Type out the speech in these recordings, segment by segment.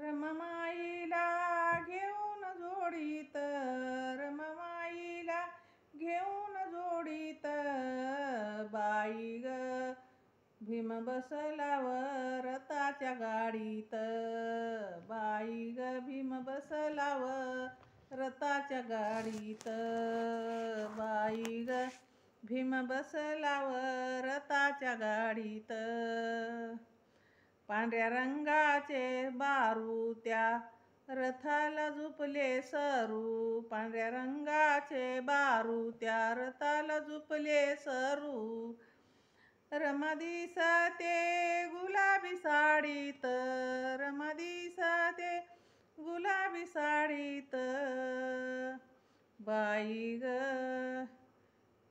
रमामाईला घेऊन जोडीत, रमामाईला घेऊन जोडीत, बाई ग भीम बसला रथाच्या गाडीत, बाई ग भीम बसला रथाच्या गाडीत, बाई ग भीम बसला रथाच्या गाडीत. पांढऱ्या रंगाचे बारू त्या रथाला झुपले सरू, पांढऱ्या रंगाचे बारू त्या रथाला झुपले सरू, रमा दिसते गुलाबी साडीत, रमा दिसते गुलाबी साडीत, बाई ग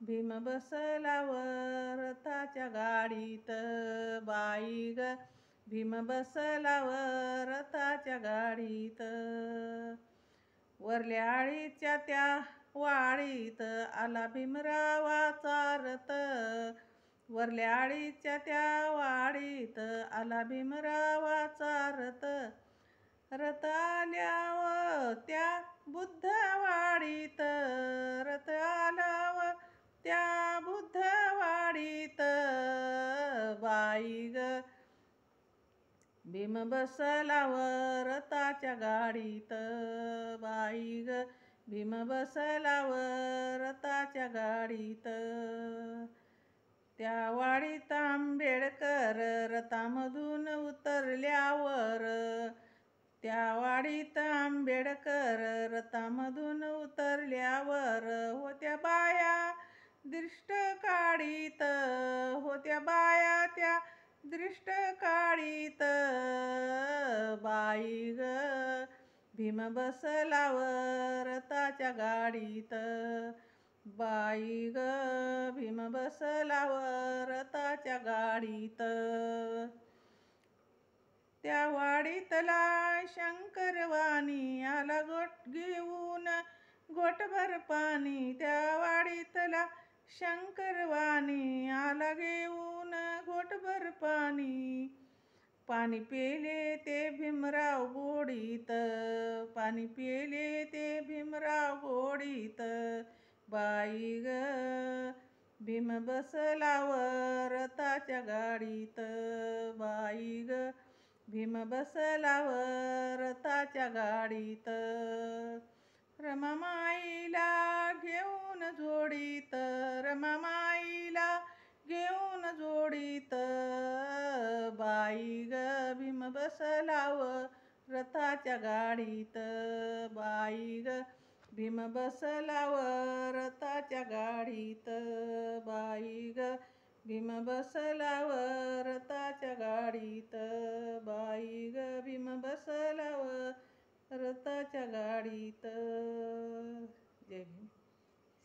भीम बसला रथाच्या गाडीत, बाई ग भीम बसला रथाच्या गाडीत. वरल्या आळीच्या त्या वाडीत आला भीमरावाचा रथ, वरल्या आळीच्या त्या वाडीत आला भीमरावाचा रथ, रथ आल्यावर त्या बुद्धवाडीत, रथ आल्यावर त्या बुद्धवाडीत, बाई ग भीम बसला रथाच्या गाडीत, बाई ग भीम बसला रथाच्या गाडीत. त्या वाडीत आंबेडकर रथामधून उतरल्यावर, त्या वाडीत आंबेडकर रथामधून उतरल्यावर, होत्या बाया दृष्ट काढीत, होत्या बाया त्या दृष्ट काढीत, बाई ग भीम बसला रथाच्या गाडीत, बाई ग भीम बसला रथाच्या गाडीत. त्या वाडीतला शंकरवाणी आला गोट घेऊन गोटभर पाणी, त्या वाडीतला शंकरवाणी आला घेऊन गोटभर पाणी, पाणी पेले ते भीमराव गोडीत, पाणी पेले ते भीमराव गोडीत, बाई ग भीम बसला रथाच्या गाडीत, बाई ग भीम बसला रथाच्या गाडीत. रमामाईला घेऊन जोडीत, रमामाईला घेऊन जोडीत, बाई ग भीम बसला रथाच्या गाडीत, बाई ग भीम बसला रथाच्या गाडीत, बाई ग भीम बसला रथाच्या गाडीत, बाई ग भीम बसला रथाच्या गाडीत. जय भीम.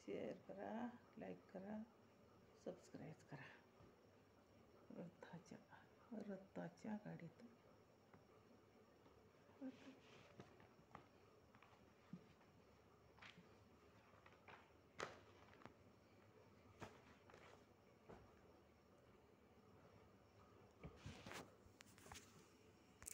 शेअर करा, लाईक करा, सबस्क्राईब करा. रथाच्या गाडीत.